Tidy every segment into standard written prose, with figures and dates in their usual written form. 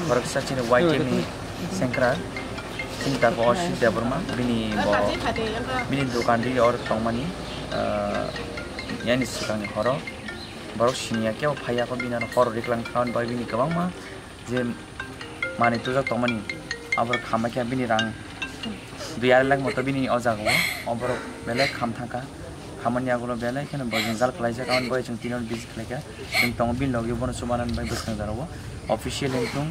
khoroksa chini white team ni sengkra chini ta bo Sidya Burma bini dukan di or tongmani yani sikang horo borok sinia keo phaya ko bina horo riklang kawan bai bini kabang ma je mani tujak tongmani abor khama kya bini rang 2 lakh moto bini ojago abor bele kham thaka khamani agulo bele kene bojin jal klaisa kawan bai chung tinon bis khleka chung tong bin logi bono sumanan bai busang jarawo official engtung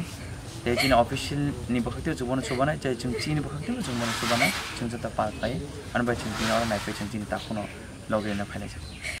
te chini official ni bakhti chubono chubana chai chung chini bakhti chubono chubana chung jata pa pai an bai chung tino nai pe chung chini ta khono logi na phailai